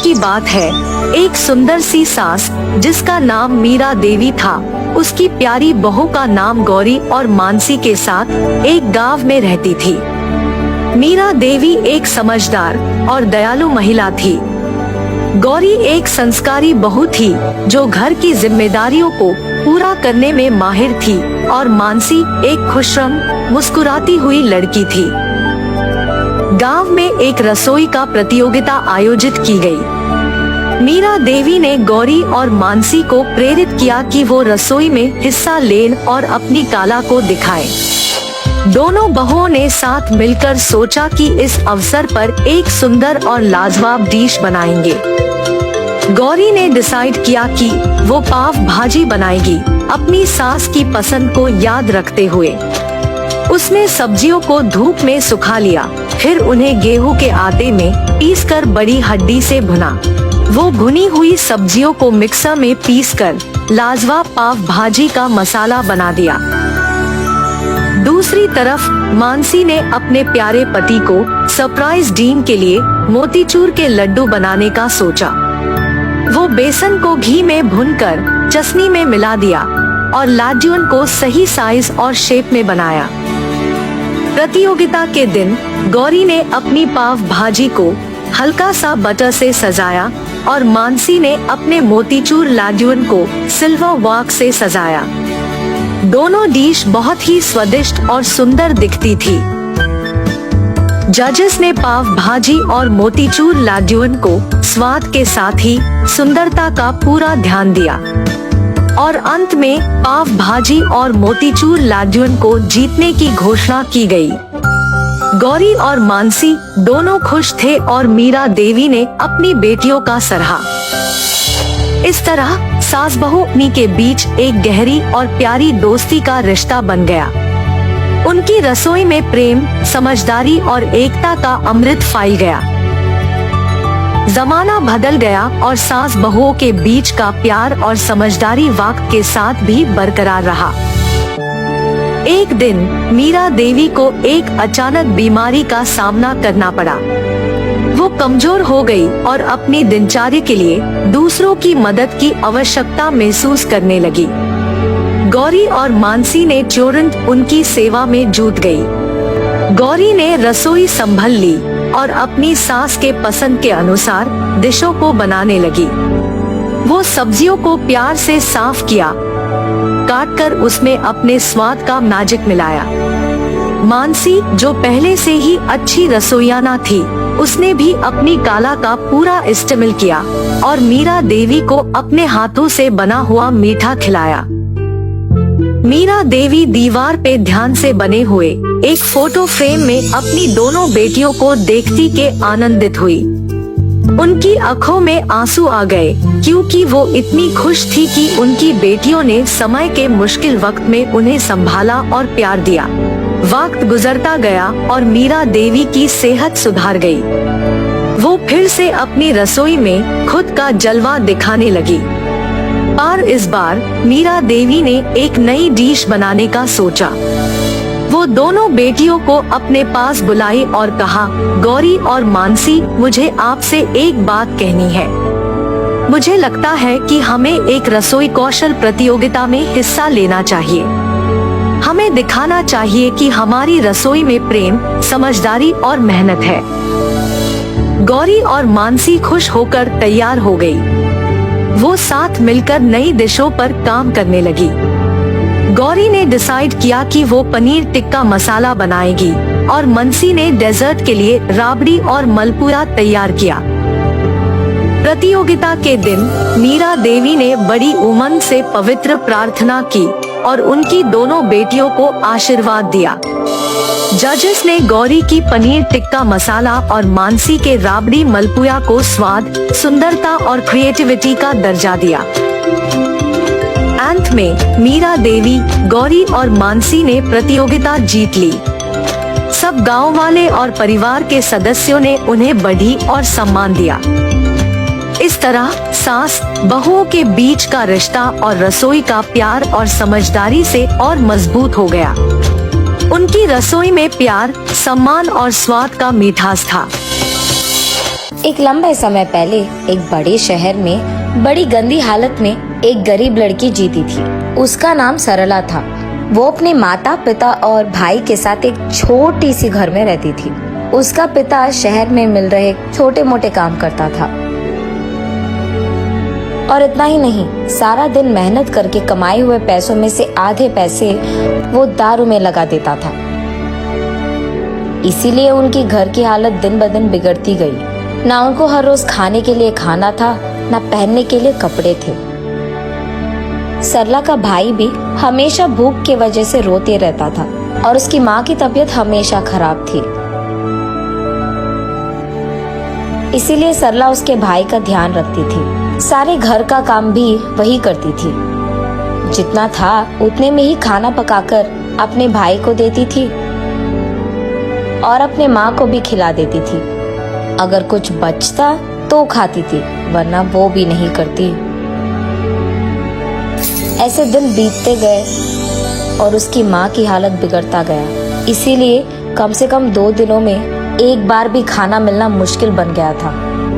की बात है, एक सुंदर सी सास जिसका नाम मीरा देवी था, उसकी प्यारी बहू का नाम गौरी और मानसी के साथ एक गांव में रहती थी। मीरा देवी एक समझदार और दयालु महिला थी। गौरी एक संस्कारी बहू थी जो घर की जिम्मेदारियों को पूरा करने में माहिर थी और मानसी एक खुशरम मुस्कुराती हुई लड़की थी। गांव में एक रसोई का प्रतियोगिता आयोजित की गई। मीरा देवी ने गौरी और मानसी को प्रेरित किया कि वो रसोई में हिस्सा लें और अपनी कला को दिखाएं। दोनों बहुओं ने साथ मिलकर सोचा कि इस अवसर पर एक सुंदर और लाजवाब डिश बनाएंगे। गौरी ने डिसाइड किया कि वो पाव भाजी बनाएगी, अपनी सास की पसंद को याद रखते हुए। उसने सब्जियों को धूप में सुखा लिया, फिर उन्हें गेहूं के आटे में पीसकर बड़ी हड्डी से भुना। वो भुनी हुई सब्जियों को मिक्सर में पीसकर लाजवाब पाव भाजी का मसाला बना दिया। दूसरी तरफ मानसी ने अपने प्यारे पति को सरप्राइज डिनर के लिए मोतीचूर के लड्डू बनाने का सोचा। वो बेसन को घी में भूनकर चटनी में मिला दिया और लड्डुओं को सही साइज और शेप में बनाया। प्रतियोगिता के दिन गौरी ने अपनी पाव भाजी को हल्का सा बटर से सजाया और मानसी ने अपने मोतीचूर लड्डुओं को सिल्वर वॉक से सजाया। दोनों डिश बहुत ही स्वादिष्ट और सुंदर दिखती थी। जजेस ने पाव भाजी और मोतीचूर लड्डुओं को स्वाद के साथ ही सुंदरता का पूरा ध्यान दिया और अंत में पाव भाजी और मोतीचूर लड्डुओं को जीतने की घोषणा की गई। गौरी और मानसी दोनों खुश थे और मीरा देवी ने अपनी बेटियों का सराहा। इस तरह सास बहू के बीच एक गहरी और प्यारी दोस्ती का रिश्ता बन गया। उनकी रसोई में प्रेम, समझदारी और एकता का अमृत फैल गया। जमाना बदल गया और सास बहुओं के बीच का प्यार और समझदारी वक्त के साथ भी बरकरार रहा। एक दिन मीरा देवी को एक अचानक बीमारी का सामना करना पड़ा। वो कमजोर हो गई और अपनी दिनचर्या के लिए दूसरों की मदद की आवश्यकता महसूस करने लगी। गौरी और मानसी ने तुरंत उनकी सेवा में जुट गई। गौरी ने रसोई संभाल ली और अपनी सास के पसंद के अनुसार डिशों को बनाने लगी। वो सब्जियों को प्यार से साफ किया, काटकर उसमें अपने स्वाद का मैजिक मिलाया। मानसी, जो पहले से ही अच्छी रसोइयाना थी, उसने भी अपनी कला का पूरा इस्तेमाल किया और मीरा देवी को अपने हाथों से बना हुआ मीठा खिलाया। मीरा देवी दीवार पे ध्यान से बने हुए एक फोटो फ्रेम में अपनी दोनों बेटियों को देखती के आनंदित हुई। उनकी आंखों में आंसू आ गए क्योंकि वो इतनी खुश थी कि उनकी बेटियों ने समय के मुश्किल वक्त में उन्हें संभाला और प्यार दिया। वक्त गुजरता गया और मीरा देवी की सेहत सुधार गई। वो फिर से अपनी रसोई में खुद का जलवा दिखाने लगी। पर इस बार मीरा देवी ने एक नई डिश बनाने का सोचा। वो दोनों बेटियों को अपने पास बुलाई और कहा, गौरी और मानसी, मुझे आपसे एक बात कहनी है। मुझे लगता है कि हमें एक रसोई कौशल प्रतियोगिता में हिस्सा लेना चाहिए। हमें दिखाना चाहिए कि हमारी रसोई में प्रेम, समझदारी और मेहनत है। गौरी और मानसी खुश होकर तैयार हो गई। वो साथ मिलकर नई डिशों पर काम करने लगी। गौरी ने डिसाइड किया कि वो पनीर टिक्का मसाला बनाएगी और मानसी ने डेजर्ट के लिए राबड़ी और मलपुआ तैयार किया। प्रतियोगिता के दिन मीरा देवी ने बड़ी उमंग से पवित्र प्रार्थना की और उनकी दोनों बेटियों को आशीर्वाद दिया। जजेस ने गौरी की पनीर टिक्का मसाला और मानसी के राबड़ी मलपुआ को स्वाद, सुंदरता और क्रिएटिविटी का दर्जा दिया। अंत में मीरा देवी, गौरी और मानसी ने प्रतियोगिता जीत ली। सब गांव वाले और परिवार के सदस्यों ने उन्हें बधाई और सम्मान दिया। इस तरह सास बहुओं के बीच का रिश्ता और रसोई का प्यार और समझदारी से और मजबूत हो गया। उनकी रसोई में प्यार, सम्मान और स्वाद का मिठास था। एक लंबे समय पहले एक बड़े शहर में बड़ी गंदी हालत में एक गरीब लड़की जीती थी। उसका नाम सरला था। वो अपने माता पिता और भाई के साथ एक छोटी सी घर में रहती थी। उसका पिता शहर में मिल रहे छोटे मोटे काम करता था और इतना ही नहीं, सारा दिन मेहनत करके कमाए हुए पैसों में से आधे पैसे वो दारू में लगा देता था। इसीलिए उनकी घर की हालत दिन ब दिन बिगड़ती गई। ना उनको हर रोज खाने के लिए खाना था, ना पहनने के लिए कपड़े थे। सरला का भाई भी हमेशा भूख की वजह से रोते रहता था और उसकी माँ की तबीयत हमेशा खराब थी। इसीलिए सरला उसके भाई का ध्यान रखती थी। सारे घर का काम भी वही करती थी। जितना था उतने में ही खाना पकाकर अपने भाई को देती थी और अपने माँ को भी खिला देती थी। अगर कुछ बचता तो खाती थी, वरना वो भी नहीं करती। ऐसे दिन बीतते गए और उसकी माँ की हालत बिगड़ता गया। इसीलिए कम से कम 2 दिनों में एक बार भी खाना मिलना मुश्किल बन गया था।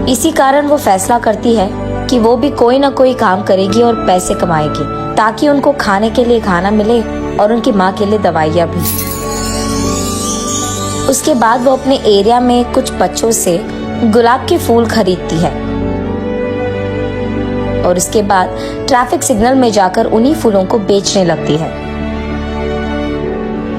इसी कारण वो फैसला करती है कि वो भी कोई ना कोई काम करेगी और पैसे कमाएगी, ताकि उनको खाने के लिए खाना मिले और उनकी माँ के लिए दवाइयाँ भी। उसके बाद वो अपने एरिया में कुछ बच्चों से गुलाब के फूल खरीदती है और उसके बाद ट्रैफिक सिग्नल में जाकर उन्हीं फूलों को बेचने लगती है।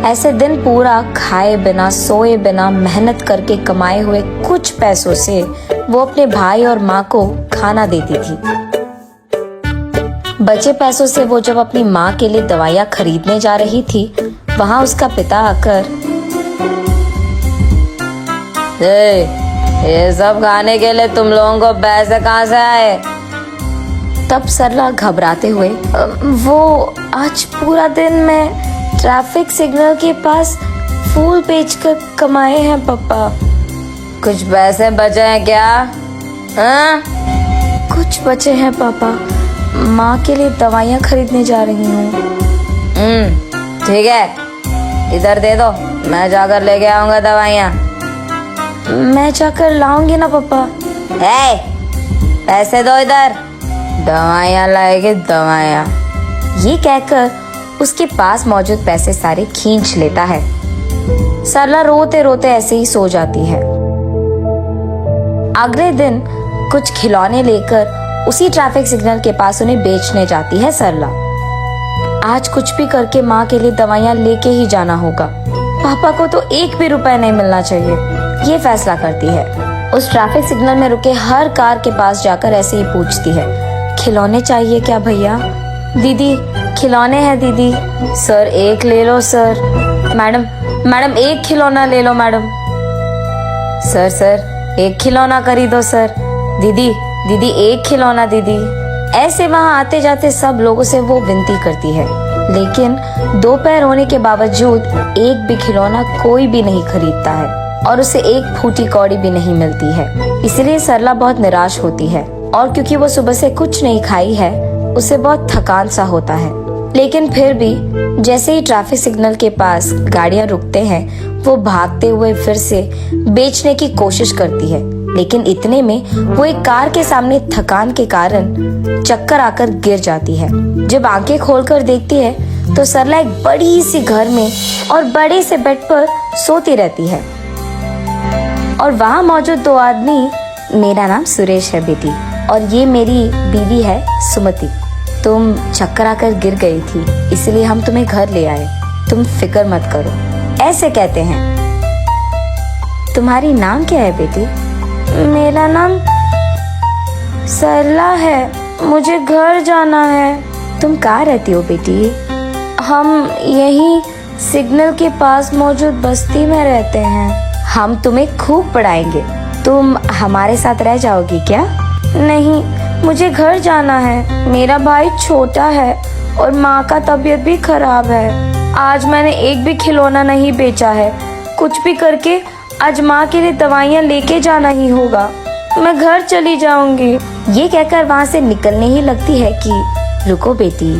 ऐसे दिन पूरा खाए बिना सोए बिना मेहनत करके कमाए हुए कुछ पैसों से वो अपने भाई और माँ को खाना देती थी। बचे पैसों से वो जब अपनी माँ के लिए दवाइयाँ खरीदने जा रही थी, वहां उसका पिता आकर, ये सब खाने के लिए तुम लोगों को पैसे कहाँ से आए? तब सरला घबराते हुए, वो आज पूरा दिन मैं ट्रैफिक सिग्नल के पास फूल बेचकर कमाए हैं पापा। कुछ पैसे बचे हैं क्या? हाँ? कुछ बचे हैं पापा, माँ के लिए दवाइयाँ खरीदने जा रही हूँ। ठीक है, इधर दे दो, मैं जाकर लेके आऊंगा दवाइयाँ। मैं जाकर लाऊंगी ना पापा। पैसे दो इधर, दवाइयाँ लाएगी दवाइयाँ। ये कहकर उसके पास मौजूद पैसे सारे खींच लेता है। सरला रोते रोते ऐसे ही सो जाती है। अगले दिन कुछ खिलौने लेकर उसी ट्रैफिक सिग्नल के पास उन्हें बेचने जाती है सरला। आज कुछ भी करके माँ के लिए दवाइयाँ लेके ही जाना होगा। पापा को तो 1 भी रुपए नहीं मिलना चाहिए, ये फैसला करती है। उस ट्रैफिक सिग्नल में रुके हर कार के पास जाकर ऐसे ही पूछती है, खिलौने चाहिए क्या भैया? दीदी खिलौने हैं दीदी। सर 1 ले लो सर। मैडम 1 खिलौना ले लो मैडम। सर 1 खिलौना खरीदो सर। दीदी 1 खिलौना दीदी। ऐसे वहाँ आते जाते सब लोगों से वो विनती करती है, लेकिन 2 पैर होने के बावजूद एक भी खिलौना कोई भी नहीं खरीदता है और उसे एक फूटी कौड़ी भी नहीं मिलती है। इसलिए सरला बहुत निराश होती है और क्योंकि वो सुबह से कुछ नहीं खाई है, उसे बहुत थकान सा होता है। लेकिन फिर भी जैसे ही ट्रैफिक सिग्नल के पास गाड़ियां रुकते हैं, वो भागते हुए फिर से बेचने की कोशिश करती है। लेकिन इतने में वो एक कार के सामने थकान के कारण चक्कर आकर गिर जाती है। जब आंखें खोलकर देखती है तो सरला एक बड़ी सी घर में और बड़े से बेड पर सोती रहती है और वहाँ मौजूद 2 आदमी, मेरा नाम सुरेश है बेटी और ये मेरी बीवी है सुमति। तुम चक्कर आकर गिर गई थी, इसलिए हम तुम्हें घर ले आए। तुम फिक्र मत करो, ऐसे कहते हैं। तुम्हारी नाम क्या है बेटी? मेरा नाम सरला है, मुझे घर जाना है। तुम कहाँ रहती हो बेटी? हम यही सिग्नल के पास मौजूद बस्ती में रहते हैं। हम तुम्हें खूब पढ़ाएंगे, तुम हमारे साथ रह जाओगी क्या? नहीं, मुझे घर जाना है। मेरा भाई छोटा है और माँ का तबीयत भी खराब है। आज मैंने एक भी खिलौना नहीं बेचा है। कुछ भी करके आज माँ के लिए दवाइयाँ लेके जाना ही होगा। मैं घर चली जाऊंगी। ये कहकर वहाँ से निकलने ही लगती है कि रुको बेटी,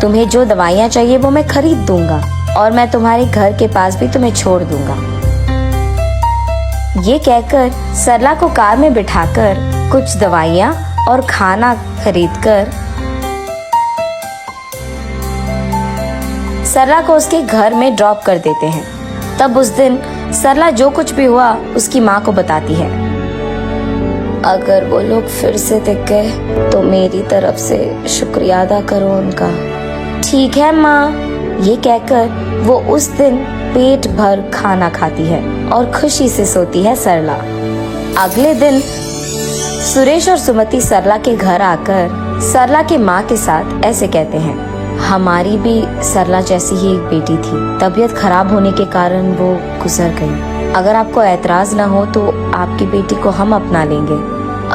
तुम्हें जो दवाइयाँ चाहिए वो मैं खरीद दूंगा और मैं तुम्हारे घर के पास भी तुम्हें छोड़ दूंगा। ये कहकर सरला को कार में बिठाकर कुछ दवाइयाँ और खाना खरीदकर सरला को उसके घर में ड्रॉप कर देते हैं। तब उस दिन सरला जो कुछ भी हुआ उसकी माँ को बताती है। अगर वो लोग फिर से दिख गए तो मेरी तरफ से शुक्रिया अदा करो उनका। ठीक है माँ, ये कहकर वो उस दिन पेट भर खाना खाती है और खुशी से सोती है सरला। अगले दिन सुरेश और सुमति सरला के घर आकर सरला के माँ के साथ ऐसे कहते हैं, हमारी भी सरला जैसी ही एक बेटी थी, तबीयत खराब होने के कारण वो गुजर गई। अगर आपको ऐतराज ना हो तो आपकी बेटी को हम अपना लेंगे।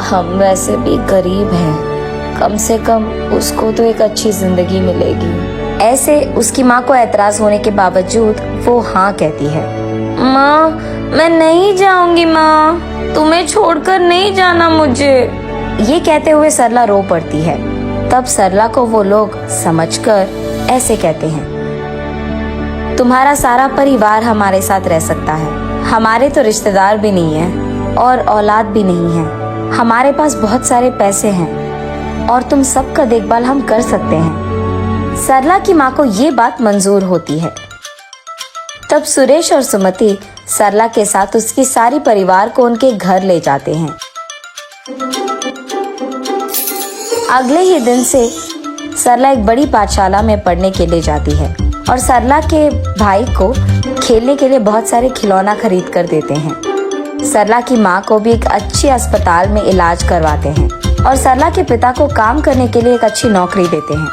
हम वैसे भी गरीब हैं, कम से कम उसको तो एक अच्छी जिंदगी मिलेगी। ऐसे उसकी माँ को ऐतराज होने के बावजूद वो हाँ कहती है। माँ, मैं नहीं जाऊंगी माँ, तुम्हें छोड़कर नहीं जाना मुझे। ये कहते हुए सरला रो पड़ती है। तब सरला को वो लोग समझकर ऐसे कहते हैं, तुम्हारा सारा परिवार हमारे साथ रह सकता है। हमारे तो रिश्तेदार भी नहीं है और औलाद भी नहीं है। हमारे पास बहुत सारे पैसे हैं और तुम सबका देखभाल हम कर सकते हैं। सरला की माँ को ये बात मंजूर होती है। तब सुरेश और सुमति सरला के साथ उसकी सारी परिवार को उनके घर ले जाते हैं। अगले ही दिन से सरला एक बड़ी पाठशाला में पढ़ने के लिए जाती है और सरला के भाई को खेलने के लिए बहुत सारे खिलौना खरीद कर देते हैं। सरला की माँ को भी एक अच्छी अस्पताल में इलाज करवाते हैं और सरला के पिता को काम करने के लिए एक अच्छी नौकरी देते हैं।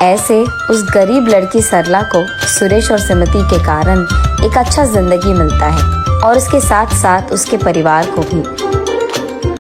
ऐसे उस गरीब लड़की सरला को सुरेश और सुमति के कारण एक अच्छा जिंदगी मिलता है और उसके साथ साथ उसके परिवार को भी